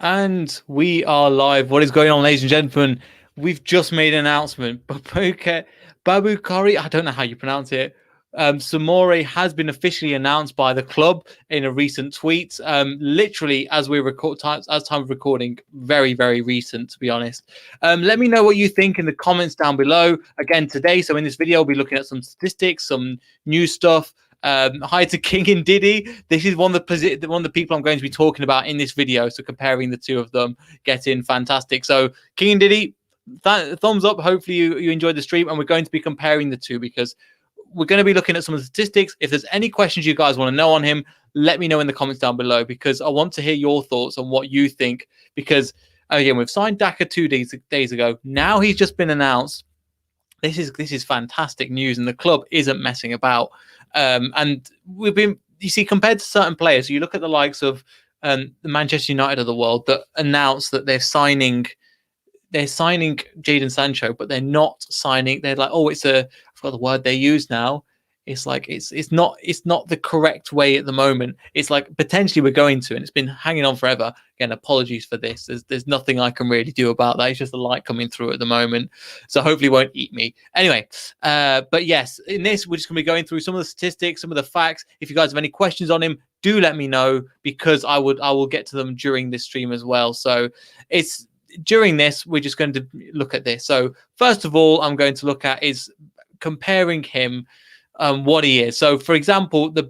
And we are live. What is going on, ladies and gentlemen? We've just made an announcement. Boubakary, I don't know how you pronounce it. Soumare has been officially announced by the club in a recent tweet. Literally, as we record, time of recording, very, very recent, to be honest. Let me know what you think in the comments down below. Again, today, so in this video, we'll be looking at some statistics, some new stuff. Hi to King and Diddy. This is one of the people I'm going to be talking about in this video. So comparing the two of them, getting fantastic. So King and Diddy, thumbs up. Hopefully you enjoyed the stream, and we're going to be comparing the two because we're going to be looking at some of the statistics. If there's any questions you guys want to know on him, let me know in the comments down below because I want to hear your thoughts on what you think. Because again, we've signed Daka 2 days ago. Now he's just been announced. This is fantastic news, and the club isn't messing about. And we've been, you see, compared to certain players, you look at the likes of the Manchester United of the world that announced that they're signing Jadon Sancho, but they're not signing. They're like, oh, I forgot the word they use now. It's like it's not the correct way at the moment. It's like potentially we're going to, and it's been hanging on forever. Again, apologies for this. There's nothing I can really do about that. It's just the light coming through at the moment, so hopefully it won't eat me. Anyway, but yes, in this we're just going to be going through some of the statistics, some of the facts. If you guys have any questions on him, do let me know because I will get to them during this stream as well. So it's during this we're just going to look at this. So first of all, I'm going to look at is comparing him. What he is. So, for example, the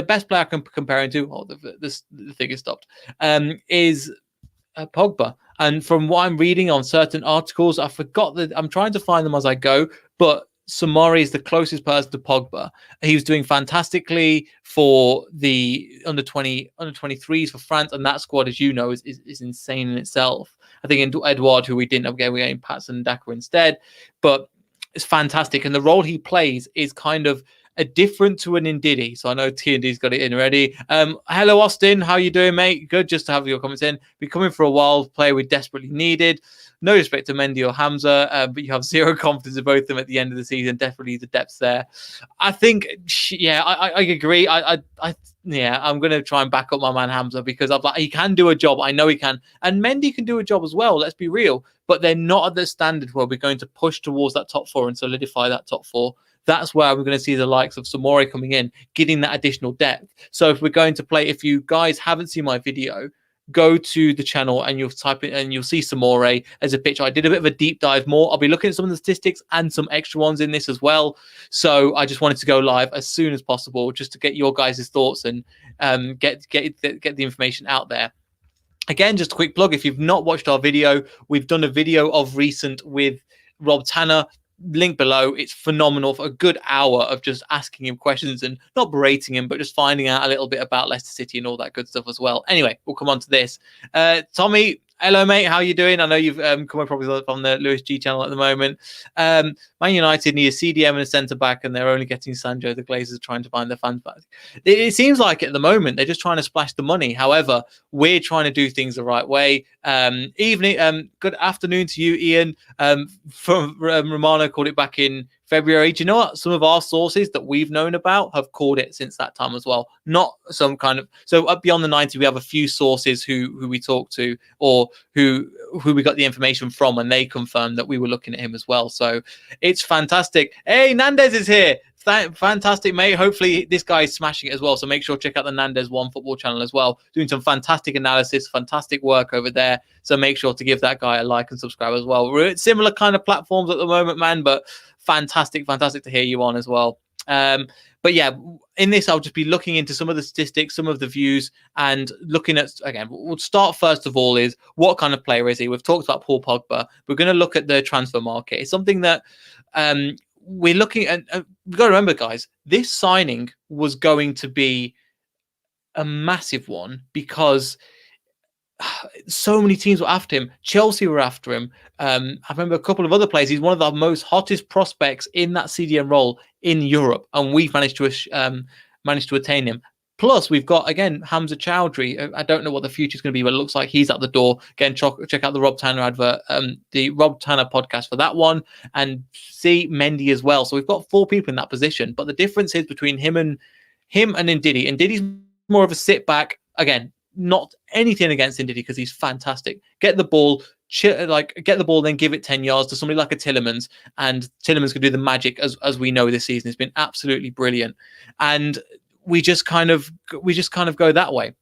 best player I can compare him to, the thing is stopped, is Pogba. And from what I'm reading on certain articles, I forgot that I'm trying to find them as I go, but Soumare is the closest person to Pogba. He was doing fantastically for the under 23s for France, and that squad, as you know, is insane in itself. I think in Edouard, who we didn't have, we're getting Patson and Daka instead, but it's fantastic, and the role he plays is kind of a different to an Ndidi. So I know T&D's got it in already. Hello, Austin. How you doing, mate? Good, just to have your comments in. Been coming for a while. Player we desperately needed. No respect to Mendy or Hamza, but you have zero confidence in both of them at the end of the season. Definitely the depth's there. I think, yeah, I agree. Yeah, I'm going to try and back up my man Hamza because I'm like, he can do a job. I know he can. And Mendy can do a job as well. Let's be real. But they're not at the standard where we're going to push towards that top four and solidify that top four. That's where we're going to see the likes of Soumare coming in, getting that additional depth. So if we're going to play, if you guys haven't seen my video, go to the channel and you'll type it and you'll see Soumare as a picture. I did a bit of a deep dive more. I'll be looking at some of the statistics and some extra ones in this as well. So I just wanted to go live as soon as possible just to get your guys' thoughts and get the information out there. Again, just a quick plug. If you've not watched our video, we've done a video of recent with Rob Tanner. Link below. It's phenomenal for a good hour of just asking him questions and not berating him, but just finding out a little bit about Leicester City and all that good stuff as well. Anyway, we'll come on to this. Tommy, hello, mate. How you doing? I know you've come on probably from the Lewis G channel at the moment. Man United need a CDM and a centre-back, and they're only getting Sancho. The Glazers are trying to find their fans back. It seems like at the moment they're just trying to splash the money. However, we're trying to do things the right way. Good afternoon to you, Ian. From Romano called it back in February. Do you know what? Some of our sources that we've known about have called it since that time as well. Not some kind of... So up beyond the 90, we have a few sources who we talked to or who we got the information from, and they confirmed that we were looking at him as well. So it's fantastic. Hey, Nandez is here. Fantastic, mate. Hopefully this guy is smashing it as well. So make sure to check out the Nandez One Football channel as well. Doing some fantastic analysis, fantastic work over there. So make sure to give that guy a like and subscribe as well. We're at similar kind of platforms at the moment, man, but fantastic to hear you on as well. But yeah, in this, I'll just be looking into some of the statistics, some of the views, and looking at, again, we'll start first of all is what kind of player is he? We've talked about Paul Pogba. We're going to look at the transfer market. It's something that we're looking at. We've got to remember, guys, this signing was going to be a massive one because so many teams were after him. Chelsea were after him. I remember a couple of other players. He's one of the most hottest prospects in that CDM role in Europe, and we've managed to attain him. Plus, we've got, again, Hamza Chowdhury. I don't know what the future is going to be, but it looks like he's at the door. Again, check out the Rob Tanner advert, the Rob Tanner podcast for that one, and see Mendy as well. So we've got 4 people in that position. But the difference is between him and Ndidi. Ndidi's more of a sit back. Again, not anything against Ndidi because he's fantastic. Get the ball, get the ball, then give it 10 yards to somebody like a Tillemans, and Tillemans can do the magic as we know this season. It's been absolutely brilliant, and we just kind of go that way.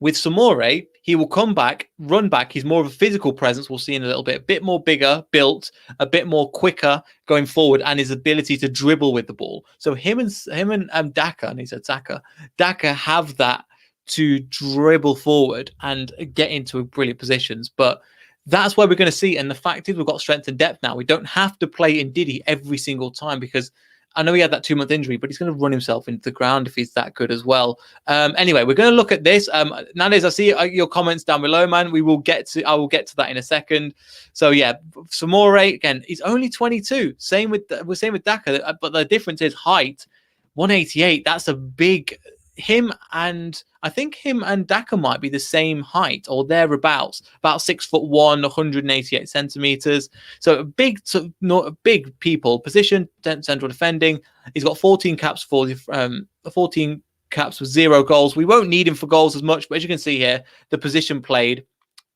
With Soumare, he will come back, run back. He's more of a physical presence. We'll see in a little bit. A bit more bigger, built, a bit more quicker going forward, and his ability to dribble with the ball. So him and Daka, and he said Daka have that to dribble forward and get into brilliant positions. But that's where we're going to see. And the fact is, we've got strength and depth now. We don't have to play Ndidi every single time because I know he had that 2-month injury, but he's going to run himself into the ground if he's that good as well. Anyway, we're going to look at this. Nandez, I see your comments down below, man. I will get to that in a second. So yeah, Soumare, again, he's only 22. Same with Daka, but the difference is height. 188. That's a big. I think him and Daka might be the same height or thereabouts, about 6'1", 188 centimeters. So big people. Position central defending. He's got 14 caps for 14 caps with 0 goals. We won't need him for goals as much, but as you can see here, the position played,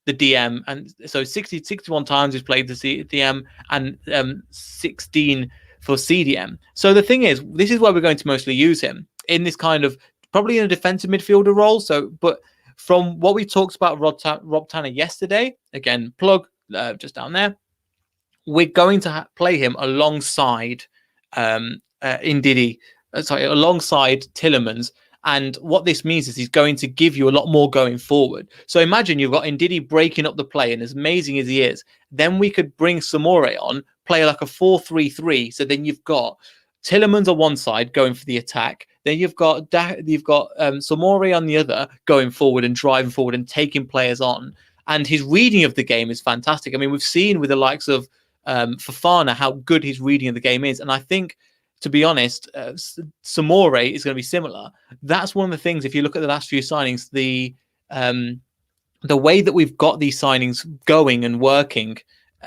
the DM, and so 61 times he's played the DM and 16 for CDM. So the thing is, this is where we're going to mostly use him in this kind of. Probably in a defensive midfielder role. So, but from what we talked about Rob Tanner yesterday, again, plug just down there, we're going to play him alongside alongside Tillemans. And what this means is he's going to give you a lot more going forward. So imagine you've got Ndidi breaking up the play, and as amazing as he is, then we could bring Soumare on, play like a 4-3-3. So then you've got Tillemans on one side going for the attack. Then you've got Soumare on the other going forward and driving forward and taking players on. And his reading of the game is fantastic. I mean, we've seen with the likes of Fofana how good his reading of the game is. And I think, to be honest, Soumare is going to be similar. That's one of the things, if you look at the last few signings, the way that we've got these signings going and working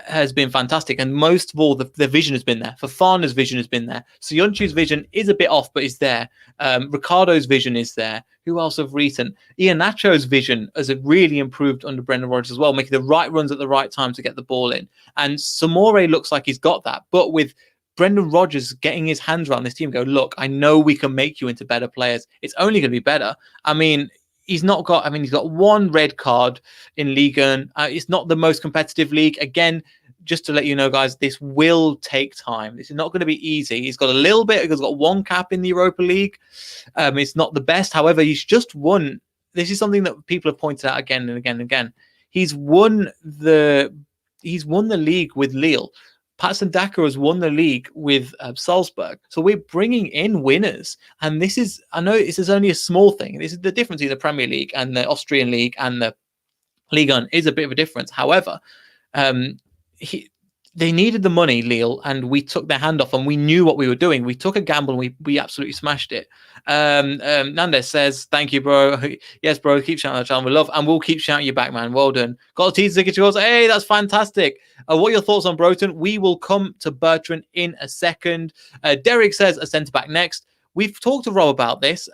has been fantastic, and most of all the vision has been there. Fofana's vision has been there. Soyuncu's vision is a bit off, but is there. Ricardo's vision is there. Who else of recent? Iheanacho's vision has really improved under Brendan Rodgers as well, making the right runs at the right time to get the ball in. And Soumare looks like he's got that, but with Brendan Rodgers getting his hands around this team, go, look, I know we can make you into better players. It's only going to be better. I mean, he's got 1 red card in Ligue 1. It's not the most competitive league. Again, just to let you know, guys, this will take time. This is not going to be easy. He's got a little bit. He's got 1 cap in the Europa League. It's not the best. However, he's just won. This is something that people have pointed out again and again and again. He's won the league with Lille. Patson Daka has won the league with Salzburg. So we're bringing in winners. And this is, I know this is only a small thing. This is the difference in the Premier League and the Austrian League and the Ligue 1 is a bit of a difference. However, they needed the money, Lille, and we took their hand off and we knew what we were doing. We took a gamble and we absolutely smashed it. Nandez says, thank you, bro. Yes, bro, keep shouting at the channel. We love, and we'll keep shouting you back, man. Well done. Got a teaser ticket to yours. Hey, that's fantastic. What are your thoughts on Broughton? We will come to Bertrand in a second. Derek says a centre-back next. We've talked to Rob about this,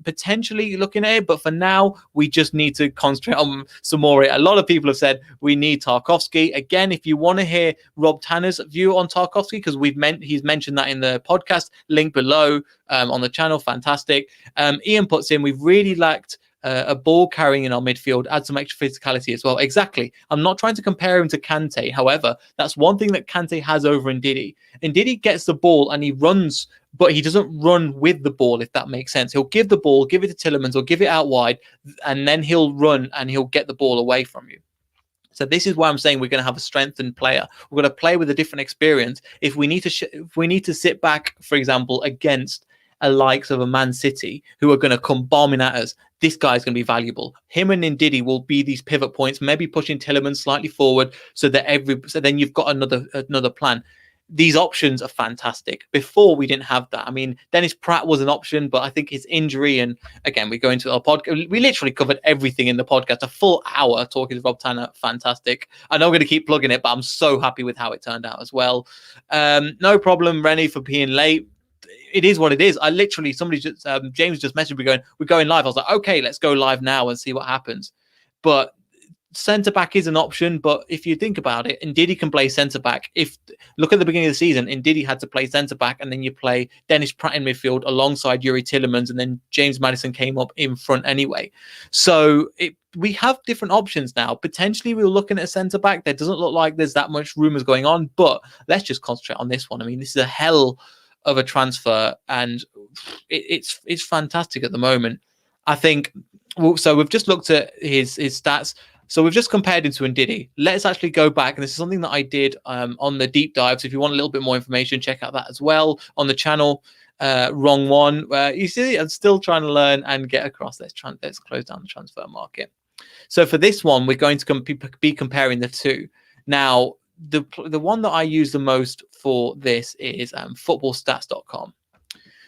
potentially looking at it, but for now, we just need to concentrate on Soumare. A lot of people have said we need Tarkowski. Again, if you want to hear Rob Tanner's view on Tarkowski, because he's mentioned that in the podcast, link below on the channel, fantastic. Ian puts in, we've really lacked a ball carrying in our midfield, add some extra physicality as well. Exactly. I'm not trying to compare him to Kante. However, that's one thing that Kante has over Ndidi. Ndidi gets the ball and he runs, but he doesn't run with the ball, if that makes sense. He'll give the ball, give it to Tillemans or give it out wide, and then he'll run and he'll get the ball away from you. So this is why I'm saying we're going to have a strengthened player. We're going to play with a different experience. If we need to sit back, for example, against a likes of a Man City who are going to come bombing at us, this guy's going to be valuable. Him and Ndidi will be these pivot points, maybe pushing Tillemans slightly forward so then you've got another plan. These options are fantastic. Before, we didn't have that. I mean, Dennis Pratt was an option, but I think his injury, and again, we go into our podcast. We literally covered everything in the podcast, a full hour talking to Rob Tanner. Fantastic. I know I'm going to keep plugging it, but I'm so happy with how it turned out as well. No problem, Rennie, for being late. it is what it is. I literally, somebody just, James just messaged me going, we're going live. I was like, okay, let's go live now and see what happens. But centre back is an option, but if you think about it, Ndidi can play centre back. If look at the beginning of the season, Ndidi had to play centre back, and then you play Dennis Pratt in midfield alongside Yuri Tillemans, and then James Maddison came up in front anyway. So we have different options now. Potentially, we were looking at a centre back. There doesn't look like there's that much rumours going on, but let's just concentrate on this one. I mean, this is a hell of a transfer, and it's fantastic at the moment. I think. So we've just looked at his stats. So we've just compared him to Ndidi. Let's actually go back, and this is something that I did on the deep dive. So if you want a little bit more information, check out that as well on the channel. Wrong one. You see, I'm still trying to learn and get across. Let's close down the transfer market. So for this one, we're going to be comparing the two. Now, the one that I use the most for this is footballstats.com.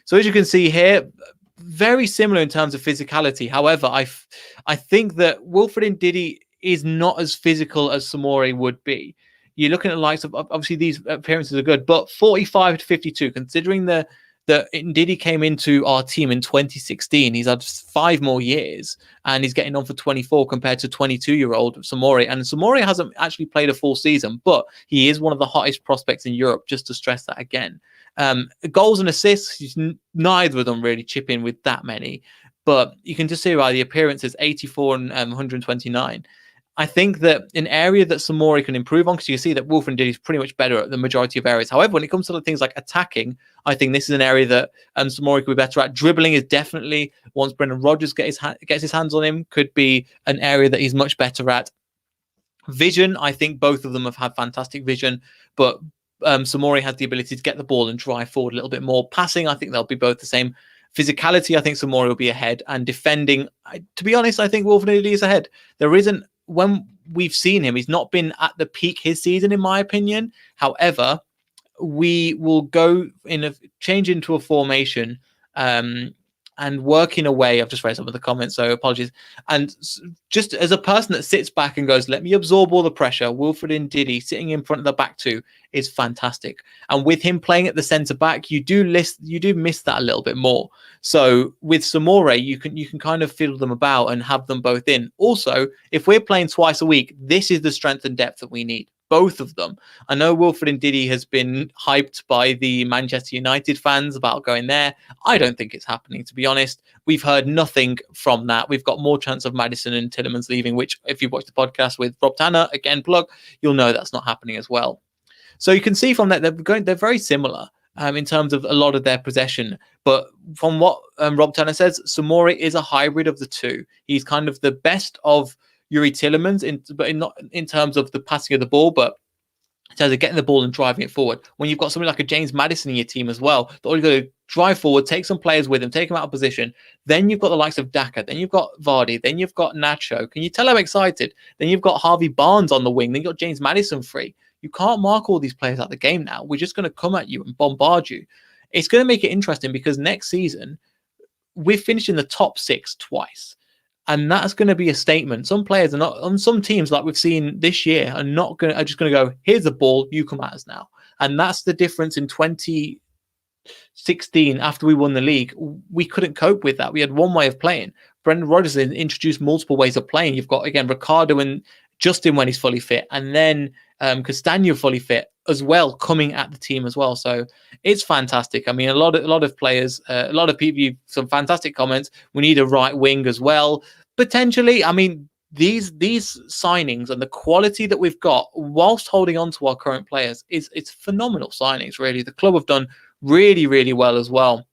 So as you can see here, very similar in terms of physicality. However, I think that Wilfred Ndidi is not as physical as Soumare would be. You're looking at the likes of, obviously these appearances are good, but 45 to 52, considering that Ndidi came into our team in 2016, he's had 5 more years, and he's getting on for 24 compared to 22-year-old Soumare. And Soumare hasn't actually played a full season, but he is one of the hottest prospects in Europe, just to stress that again. Goals and assists, neither of them really chip in with that many, but you can just see by the appearances, 84 and 129. I think that an area that Soumare can improve on, because you can see that Wilfred Ndidi is pretty much better at the majority of areas. However, when it comes to things like attacking, I think this is an area that Soumare could be better at. Dribbling is definitely, once Brendan Rodgers gets his hands on him, could be an area that he's much better at. Vision, I think both of them have had fantastic vision, but Soumare has the ability to get the ball and drive forward a little bit more. Passing, I think they'll be both the same. Physicality, I think Soumare will be ahead. And defending, to be honest, I think Wilfred Ndidi is ahead. There isn't, when we've seen him, he's not been at the peak his season, in my opinion. However, we will go change into a formation and work in a way. I've just read some of the comments, so apologies. And just as a person that sits back and goes, let me absorb all the pressure, Wilfred Ndidi sitting in front of the back two is fantastic. And with him playing at the centre back, you do miss that a little bit more. So with Soumare, you can kind of fiddle them about and have them both in. Also, if we're playing twice a week, this is the strength and depth that we need. Both of them. I know Wilfred Ndidi has been hyped by the Manchester United fans about going there. I don't think it's happening, to be honest. We've heard nothing from that. We've got more chance of Maddison and Tillemans leaving, which if you watch the podcast with Rob Tanner, again, plug, you'll know that's not happening as well. So you can see from that, they're very similar in terms of a lot of their possession. But from what Rob Tanner says, Soumare is a hybrid of the two. He's kind of the best of Yuri Tillemans, not in terms of the passing of the ball, but in terms of getting the ball and driving it forward. When you've got somebody like a James Maddison in your team as well, that all you got to drive forward, take some players with him, take them out of position. Then you've got the likes of Daka, then you've got Vardy, then you've got Nacho. Can you tell I'm excited? Then you've got Harvey Barnes on the wing, then you've got James Maddison free. You can't mark all these players out of the game now. We're just going to come at you and bombard you. It's going to make it interesting because next season, we're finishing the top 6 twice. And that's going to be a statement. Some players are not, on some teams like we've seen this year, are just going to go, here's the ball, you come at us now. And that's the difference in 2016 after we won the league. We couldn't cope with that. We had one way of playing. Brendan Rodgers introduced multiple ways of playing. You've got, again, Ricardo and Justin when he's fully fit, and then Castagno fully fit as well, coming at the team as well. So it's fantastic. I mean, a lot of players, a lot of people, some fantastic comments. We need a right wing as well, potentially. I mean, these signings and the quality that we've got whilst holding on to our current players it's phenomenal signings. Really, the club have done really, really well as well.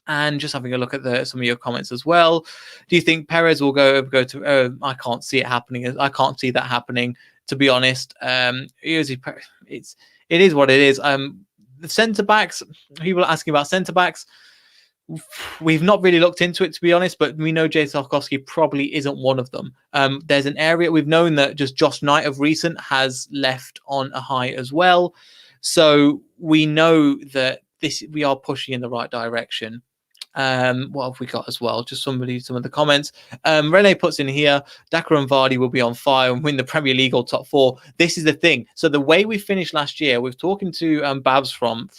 And just having a look at some of your comments as well. Do you think Perez will go to? I can't see it happening. I can't see that happening, to be honest. It is what it is. The centre backs. People are asking about centre backs. We've not really looked into it, to be honest, but we know Jay Tarkowski probably isn't one of them. There's an area we've known that just Josh Knight of recent has left on a high as well. So we know that we are pushing in the right direction. What have we got as well? Just some of the comments. Rene puts in here, Daka and Vardy will be on fire and win the Premier League or top 4. This is the thing. So the way we finished last year, we've talking to Babs from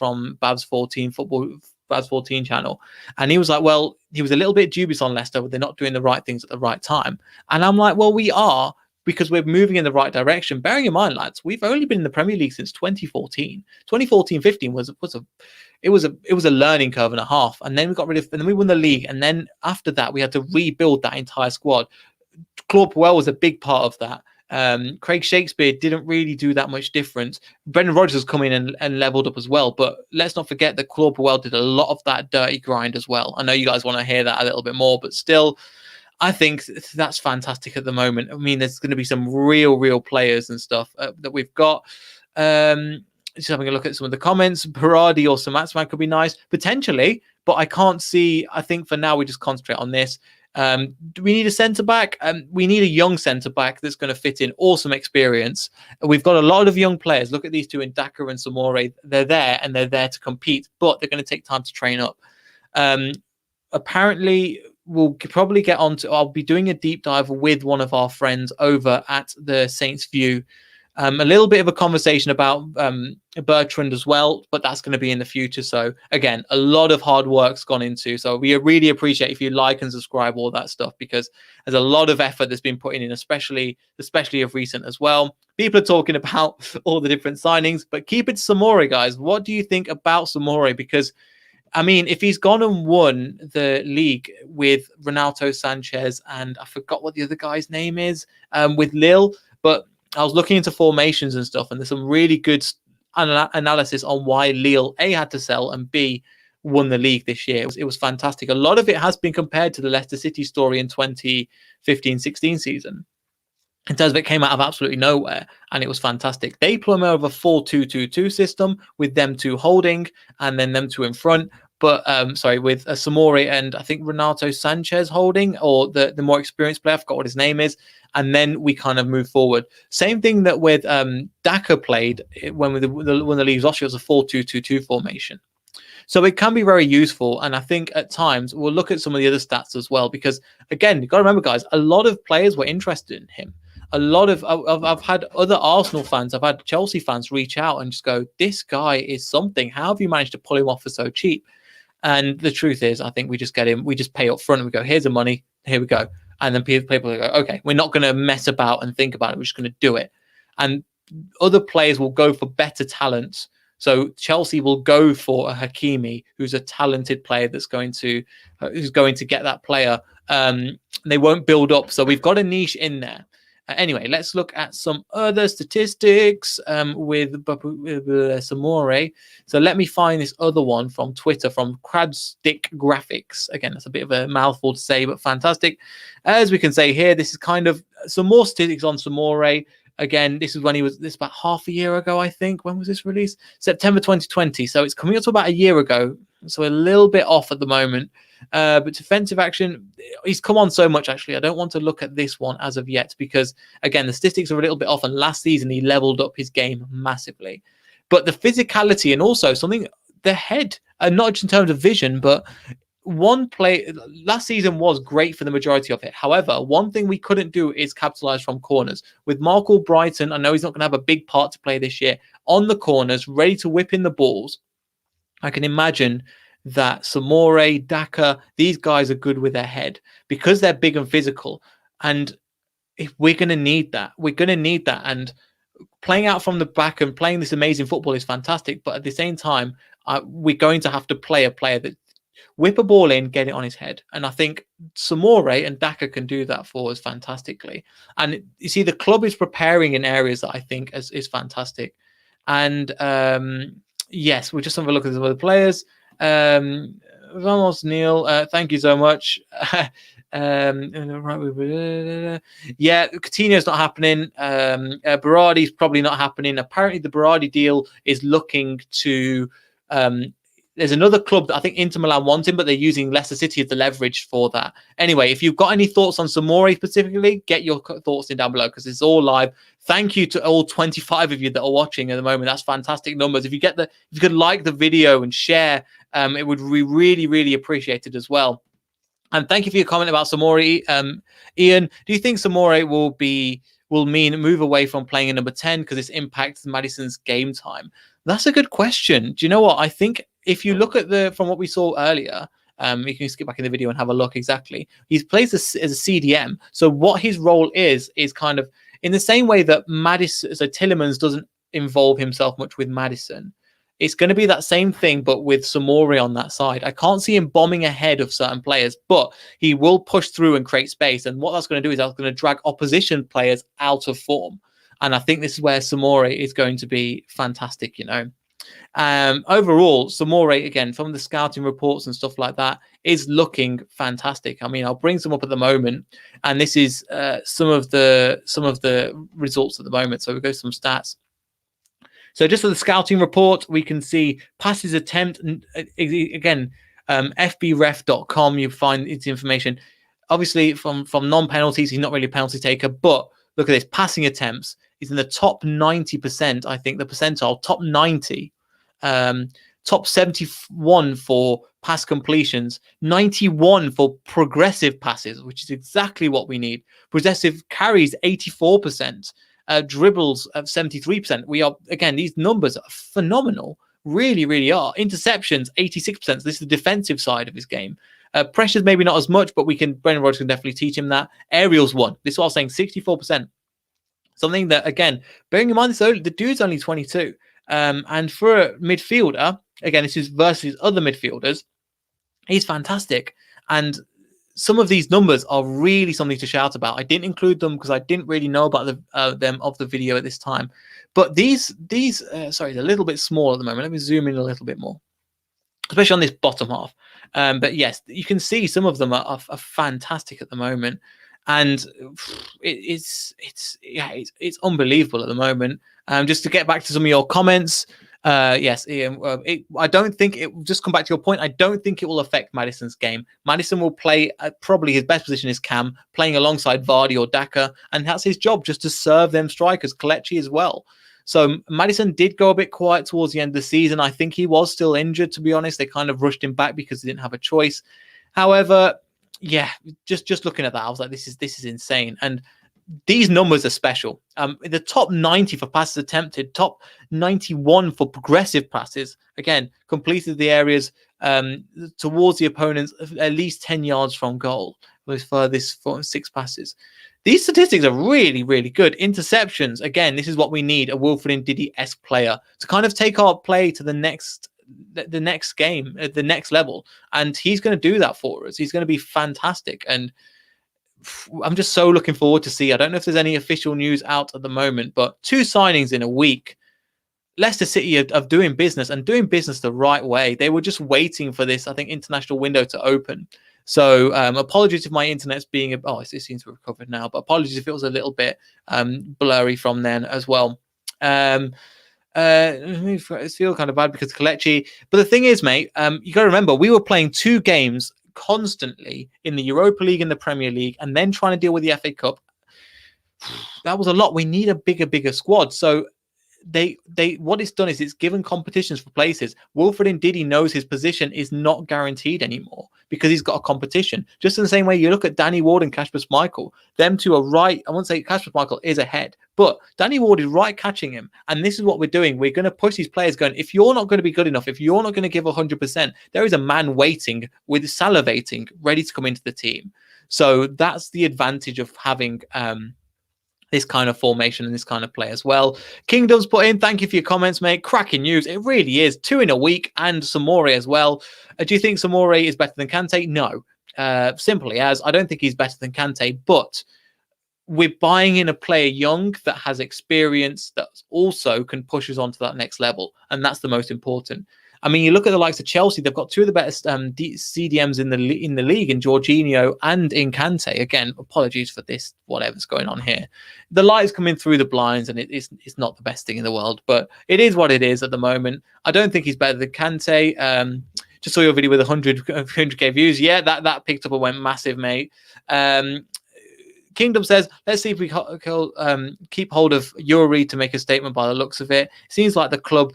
Babs 14 Football Baz 14 channel, and he was like, well, he was a little bit dubious on Leicester, but they're not doing the right things at the right time. And I'm like, well, we are, because we're moving in the right direction. Bearing in mind, lads, we've only been in the Premier League since 2014. 2014-15 was a learning curve and a half, and then and then we won the league, and then after that we had to rebuild that entire squad. Claude Puel was a big part of that. Craig Shakespeare didn't really do that much difference. Brendan Rodgers come in and leveled up as well, but let's not forget that Claude Puel did a lot of that dirty grind as well. I know you guys want to hear that a little bit more, but still, I think that's fantastic at the moment. I mean, there's going to be some real players and stuff that we've got. Just having a look at some of the comments. Berardi or Samatsman could be nice, potentially, but I can't see. I think for now we just concentrate on this. Do we need a centre-back? We need a young centre-back that's going to fit in, awesome experience. We've got a lot of young players. Look at these two in Daka and Soumare. They're there, and they're there to compete, but they're going to take time to train up. Apparently, we'll probably get on to, I'll be doing a deep dive with one of our friends over at the Saints View. A little bit of a conversation about Bertrand as well, but that's going to be in the future. So again, a lot of hard work's gone into. So we really appreciate if you like and subscribe, all that stuff, because there's a lot of effort that's been put in, especially of recent as well. People are talking about all the different signings, but keep it Soumare, guys. What do you think about Soumare? Because I mean, if he's gone and won the league with Renato Sanchez and I forgot what the other guy's name is, with Lille, but I was looking into formations and stuff, and there's some really good analysis on why Lille A had to sell and B won the league this year. It was fantastic. A lot of it has been compared to the Leicester City story in 2015-16 season. In terms of it came out of absolutely nowhere, and it was fantastic. They plumb over a 4-2-2-2 system with them two holding and then them two in front. But with Soumare and I think Renato Sanchez holding, or the more experienced player, I forgot what his name is, and then we kind of move forward. Same thing that with Daka played when the league was Austria, was a 4-2-2-2 formation. So it can be very useful, and I think at times we'll look at some of the other stats as well, because again, you've got to remember, guys, a lot of players were interested in him. A lot of I've had other Arsenal fans, I've had Chelsea fans reach out and just go, "This guy is something. How have you managed to pull him off for so cheap?" And the truth is, I think we just get him. We just pay up front. And we go, "Here's the money. Here we go." And then people go, "Okay, we're not going to mess about and think about it. We're just going to do it." And other players will go for better talents. So Chelsea will go for a Hakimi, who's a talented player who's going to get that player. They won't build up. So we've got a niche in there. Anyway, let's look at some other statistics with Soumare. So let me find this other one from Twitter, from Cradstick Graphics. Again, that's a bit of a mouthful to say, but fantastic. As we can say here, this is kind of some more statistics on Soumare. Again, this is when this about half a year ago, I think. When was this released? September 2020. So it's coming up to about a year ago. So a little bit off at the moment. But defensive action, he's come on so much, actually. I don't want to look at this one as of yet because, again, the statistics are a little bit off. And last season, he leveled up his game massively. But the physicality and also something, the head, not just in terms of vision, but one play last season was great for the majority of it. However, one thing we couldn't do is capitalize from corners. With Mark Albrighton, I know he's not going to have a big part to play this year, on the corners, ready to whip in the balls. I can imagine that Soumare, Daka, these guys are good with their head because they're big and physical. And if we're going to need that, And playing out from the back and playing this amazing football is fantastic. But at the same time, we're going to have to play a player that whip a ball in, get it on his head. And I think Soumare and Daka can do that for us fantastically. And you see, the club is preparing in areas that I think is fantastic. And yes, we'll just have a look at some other players. Ramos, Neil, thank you so much. Yeah, Coutinho's not happening. Berardi's probably not happening. Apparently, the Berardi deal is looking to. There's another club that I think Inter Milan want him, but they're using Leicester City as the leverage for that. Anyway, if you've got any thoughts on Soumare specifically, get your thoughts in down below because it's all live. Thank you to all 25 of you that are watching at the moment. That's fantastic numbers. If you could like the video and share, it would be really, really appreciated as well. And thank you for your comment about Soumare. Ian, do you think Soumare will mean move away from playing in number 10 because this impacts Maddison's game time? That's a good question. Do you know what? I think if you look at from what we saw earlier, you can skip back in the video and have a look exactly. He plays as a CDM. So what his role is kind of in the same way that Maddison, so Tielemans doesn't involve himself much with Maddison. It's going to be that same thing, but with Soumare on that side. I can't see him bombing ahead of certain players, but he will push through and create space. And what that's going to do is that's going to drag opposition players out of form. And I think this is where Soumare is going to be fantastic, you know. Overall, Soumare, again, from the scouting reports and stuff like that, is looking fantastic. I mean, I'll bring some up at the moment, and this is some of the results at the moment. So we'll go some stats. So just for the scouting report, we can see passes attempt. Again, fbref.com, you find its information. Obviously, from non-penalties, he's not really a penalty taker, but look at this. Passing attempts, he's in the top 90%, I think, the percentile, top 90. Top 71 for pass completions, 91 for progressive passes, which is exactly what we need. Possessive carries, 84%. Dribbles of 73%. We are, again, these numbers are phenomenal. Really, really are. Interceptions, 86%. So this is the defensive side of his game. Pressures, maybe not as much, but Brendan Rodgers can definitely teach him that. Aerials, 1. This is what I was saying, 64%. Something that, again, bearing in mind, the dude's only 22. And for a midfielder, again, this is versus other midfielders, he's fantastic. And some of these numbers are really something to shout about. I didn't include them because I didn't really know about them of the video at this time. But these sorry, it's a little bit small at the moment. Let me zoom in a little bit more, especially on this bottom half. But yes, you can see some of them are fantastic at the moment, and it's unbelievable at the moment. Just to get back to some of your comments. Yes, Ian, I don't think it will just come back to your point. I don't think it will affect Maddison's game. Maddison will play probably his best position is Cam, playing alongside Vardy or Daka, and that's his job, just to serve them strikers, Kelechi as well. So Maddison did go a bit quiet towards the end of the season. I think he was still injured, to be honest. They kind of rushed him back because they didn't have a choice. However, yeah, just looking at that, I was like, this is insane. And these numbers are special. The top 90 for passes attempted, top 91 for progressive passes. Again, completed the areas towards the opponents at least 10 yards from goal with furthest 6 passes. These statistics are really, really good. Interceptions, again, this is what we need, a Wilfred Ndidi-esque player to kind of take our play to the next game, at the next level. And he's going to do that for us. He's going to be fantastic. And I'm just so looking forward to see. I don't know if there's any official news out at the moment, but 2 signings in a week. Leicester City are doing business and doing business the right way. They were just waiting for this, I think, international window to open. So apologies if my internet's being it seems to have recovered now, but apologies if it was a little bit blurry from then as well. It's feel kind of bad because Kelechi. But the thing is, mate, you got to remember, we were playing 2 games constantly in the Europa League and the Premier League, and then trying to deal with the FA Cup. That was a lot. We need a bigger squad. So what it's done is it's given competitions for places. Wilfred Ndidi knows his position is not guaranteed anymore because he's got a competition. Just in the same way you look at Danny Ward and Kasper Schmeichel. Them two are right. I won't say Kasper Schmeichel is ahead, but Danny Ward is right catching him. And this is what we're doing. We're going to push these players going, if you're not going to be good enough, if you're not going to give 100%, there is a man waiting with salivating, ready to come into the team. So that's the advantage of having this kind of formation and this kind of play as well. Kingdom's put in, thank you for your comments, mate. Cracking news. It really is. 2 in a week, and Soumare as well. Do you think Soumare is better than Kante? No. Simply as I don't think he's better than Kante, but we're buying in a player young that has experience that also can push us on to that next level. And that's the most important. I mean, you look at the likes of Chelsea, they've got 2 of the best CDMs in the league, in Jorginho and in Kante. Again, apologies for this, whatever's going on here. The light's coming through the blinds, and it's not the best thing in the world, but it is what it is at the moment. I don't think he's better than Kante. Just saw your video with 100k views. Yeah, that picked up and went massive, mate. Kingdom says, let's see if we keep hold of Yuri to make a statement by the looks of it. Seems like the club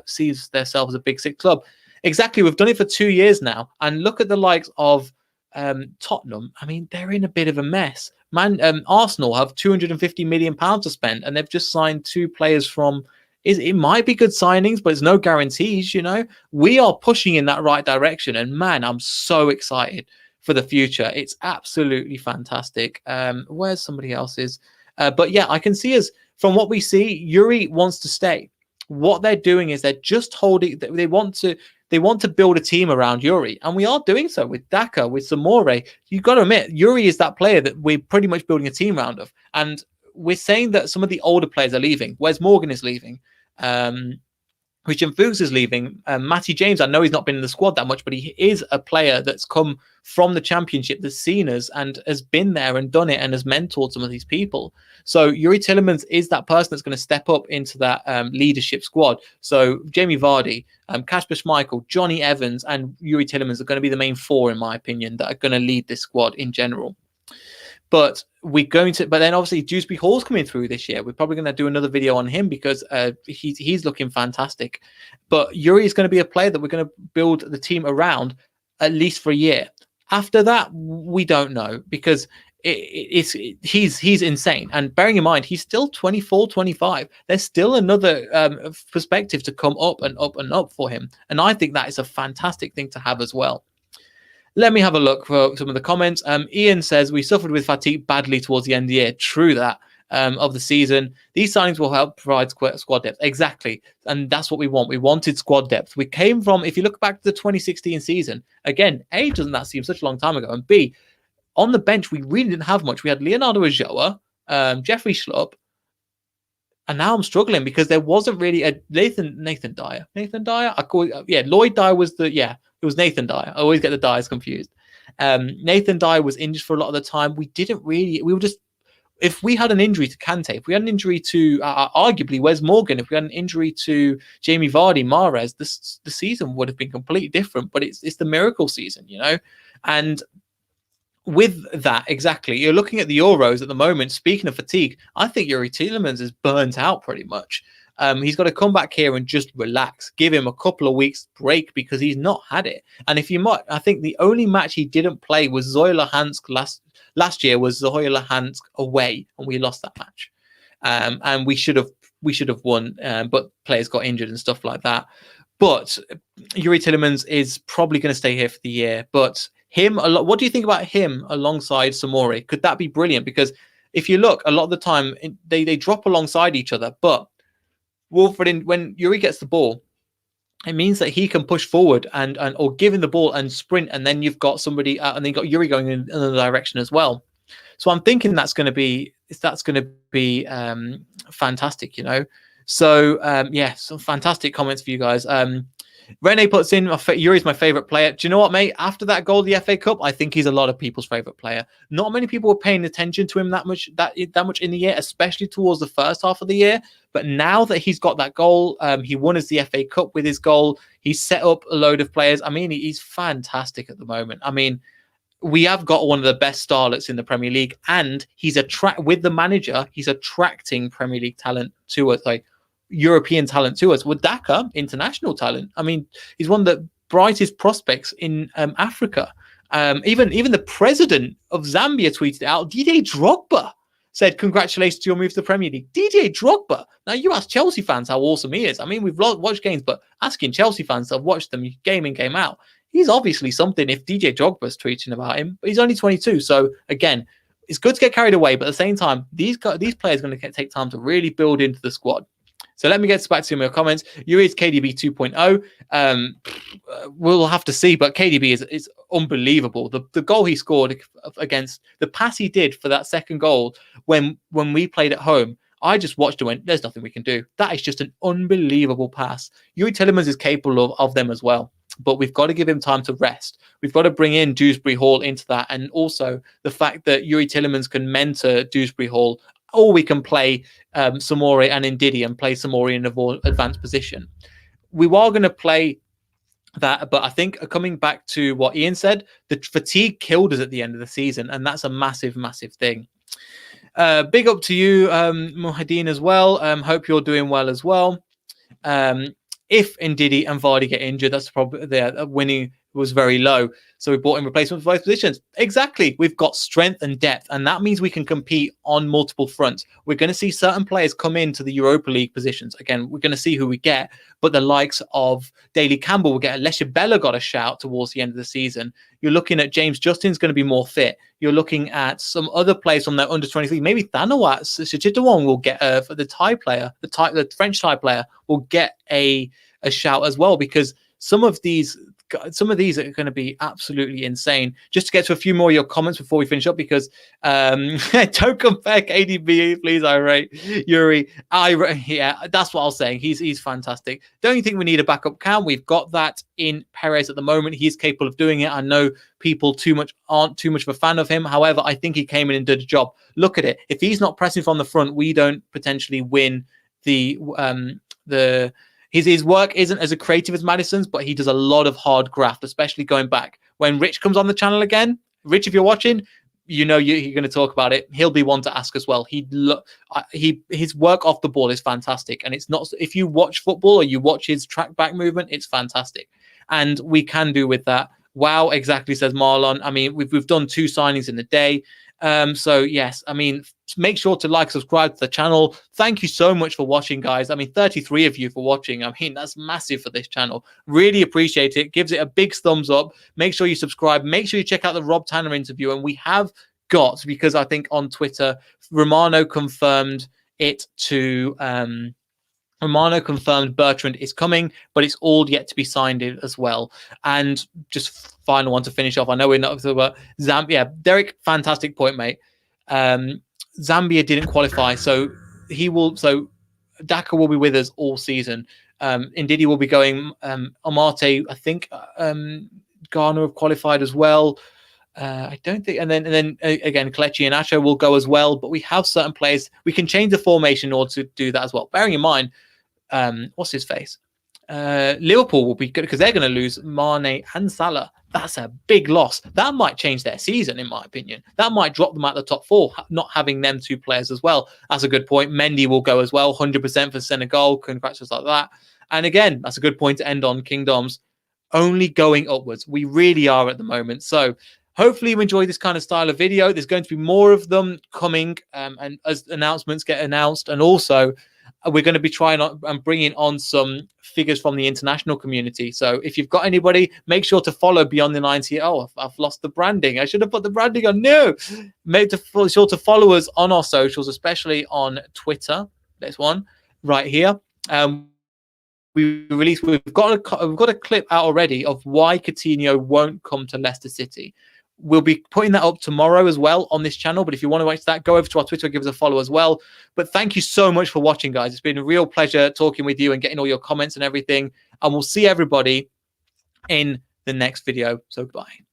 sees themselves as a big 6 club. Exactly. We've done it for 2 years now. And look at the likes of Tottenham. I mean, they're in a bit of a mess. Arsenal have £250 million to spend, and they've just signed 2 players from it might be good signings, but it's no guarantees. We are pushing in that right direction, and man, I'm so excited for the future. It's absolutely fantastic. Where's somebody else's? But yeah, I can see us from what we see. Yuri wants to stay. What they're doing is they're just holding. They want to build a team around Yuri, and we are doing so with Daka, with Soumare. You've got to admit, Yuri is that player that we're pretty much building a team around of, and we're saying that some of the older players are leaving. Wes Morgan is leaving. Christian Fuchs is leaving. Matty James, I know he's not been in the squad that much, but he is a player that's come from the Championship, that's seen us and has been there and done it and has mentored some of these people. So Yuri Tillemans is that person that's going to step up into that leadership squad. So Jamie Vardy, Kasper Schmeichel, Johnny Evans, and Yuri Tillemans are going to be the main four, in my opinion, that are going to lead this squad in general. But then obviously Dewsbury Hall's coming through this year. We're probably going to do another video on him because he's looking fantastic. But Yuri is going to be a player that we're going to build the team around at least for a year. After that, we don't know, because he's insane. And bearing in mind, he's still 24, 25. There's still another perspective to come up and up and up for him. And I think that is a fantastic thing to have as well. Let me have a look for some of the comments. Ian says, we suffered with fatigue badly towards the end of the year. True that, of the season. These signings will help provide squad depth. Exactly. And that's what we want. We wanted squad depth. We came from, if you look back to the 2016 season, again, A, doesn't that seem such a long time ago? And B, on the bench, we really didn't have much. We had Leonardo Ajoa, Jeffrey Schlupp, and now I'm struggling because there wasn't really a Nathan Dyer. Lloyd Dyer was it was Nathan Dyer. I always get the Dyers confused. Nathan Dyer was injured for a lot of the time. If we had an injury to Kante, if we had an injury to arguably Wes Morgan, if we had an injury to Jamie Vardy, Mahrez, the season would have been completely different. But it's the miracle season, and with that, exactly, you're looking at the Euros at the moment. Speaking of fatigue, I think Yuri Tillemans is burnt out pretty much. He's got to come back here and just relax, give him a couple of weeks break because he's not had it. And I think the only match he didn't play was Zoya-Luhansk last year, was Zoya-Luhansk away, and we lost that match. And we should have won, but players got injured and stuff like that. But Yuri Tillemans is probably going to stay here for the year. But what do you think about him alongside Soumare? Could that be brilliant? Because if you look, a lot of the time they drop alongside each other, but Wolford, when Yuri gets the ball, it means that he can push forward or give him the ball and sprint, and then you've got somebody, and then you've got Yuri going in another direction as well. So I'm thinking that's going to be fantastic, So some fantastic comments for you guys. Rene puts in, Yuri's my favourite player. Do you know what, mate? After that goal of the FA Cup, I think he's a lot of people's favourite player. Not many people were paying attention to him that much in the year, especially towards the first half of the year. But now that he's got that goal, he won us the FA Cup with his goal. He's set up a load of players. I mean, he's fantastic at the moment. I mean, we have got one of the best starlets in the Premier League, and with the manager, he's attracting Premier League talent to us, like European talent to us. With Daka, international talent. I mean, he's one of the brightest prospects in Africa. Even the president of Zambia tweeted out, Didier Drogba said, congratulations to your move to the Premier League. Didier Drogba. Now, you ask Chelsea fans how awesome he is. I mean, we've watched games, but asking Chelsea fans that have watched them game in, game out, he's obviously something if DJ Drogba's tweeting about him. But he's only 22. So, again, it's good to get carried away, but at the same time, these players are going to take time to really build into the squad. So let me get back to some of your comments. Yuri is KDB 2.0. We'll have to see, but KDB is unbelievable. The goal he scored against, the pass he did for that second goal when we played at home, I just watched and went, there's nothing we can do. That is just an unbelievable pass. Yuri Tillemans is capable of them as well, but we've got to give him time to rest. We've got to bring in Dewsbury Hall into that, and also the fact that Yuri Tillemans can mentor Dewsbury Hall, or we can play Soumare and Ndidi and play Soumare in a more advanced position. We are going to play that, but I think coming back to what Ian said, the fatigue killed us at the end of the season, and that's a massive, massive thing. Big up to you, Muhaddin, as well. Hope you're doing well as well. If Ndidi and Vardy get injured, that's probably the winning was very low. So we bought in replacements for both positions. Exactly. We've got strength and depth, and that means we can compete on multiple fronts. We're going to see certain players come into the Europa League positions. Again, we're going to see who we get, but the likes of Daley Campbell will get a Leicester Bella got a shout towards the end of the season. You're looking at James Justin's going to be more fit. You're looking at some other players from their under 23. Maybe Thanawat Sachitawong will get for the Thai player, the French Thai player will get a shout as well, because some of these are going to be absolutely insane. Just to get to a few more of your comments before we finish up, because don't compare KDB, please. I rate Yuri. Yeah, that's what I was saying. He's fantastic. Don't you think we need a backup cam? We've got that in Perez at the moment. He's capable of doing it. I know people aren't too much of a fan of him. However, I think he came in and did a job. Look at it. If he's not pressing from the front, we don't potentially win the His work isn't as creative as Maddison's, but he does a lot of hard graft, especially going back. When Rich comes on the channel again, Rich, if you're watching, you know you're going to talk about it. He'll be one to ask as well. His work off the ball is fantastic, and it's not. If you watch football or you watch his track back movement, it's fantastic, and we can do with that. Wow, exactly, says Marlon. I mean, we've done 2 signings in a day. So yes, I mean, make sure to like, subscribe to the channel. Thank you so much for watching, guys. I mean, 33 of you for watching. I mean, that's massive for this channel. Really appreciate it. Gives it a big thumbs up. Make sure you subscribe. Make sure you check out the Rob Tanner interview. And we have got, because I think on Twitter, Romano confirmed it to Romano confirmed Bertrand is coming, but it's all yet to be signed in as well. And just final one to finish off. I know we're not talking about Zambia. Derek, fantastic point, mate. Zambia didn't qualify, so Daka will be with us all season. Ndidi will be going. Amate, I think Ghana have qualified as well. I don't think, and then again, Kelechi and Asho will go as well. But we have certain players. We can change the formation in order to do that as well. Bearing in mind, what's his face? Liverpool will be good because they're going to lose Mane and Salah. That's a big loss. That might change their season, in my opinion. That might drop them out the top 4, not having them 2 players as well. That's a good point. Mendy will go as well, 100% for Senegal. Congratulations like that. And again, that's a good point to end on. Kingdoms only going upwards. We really are at the moment. So hopefully you enjoy this kind of style of video. There's going to be more of them coming, and as announcements get announced, and also we're going to be trying and bringing on some figures from the international community. So if you've got anybody, make sure to follow Beyond the 90. Oh, I've lost the branding. I should have put the branding on. No, make sure to follow us on our socials, especially on Twitter. There's one right here. We've got a clip out already of why Coutinho won't come to Leicester City. We'll be putting that up tomorrow as well on this channel. But if you want to watch that, go over to our Twitter and give us a follow as well. But thank you so much for watching, guys. It's been a real pleasure talking with you and getting all your comments and everything. And we'll see everybody in the next video. So goodbye.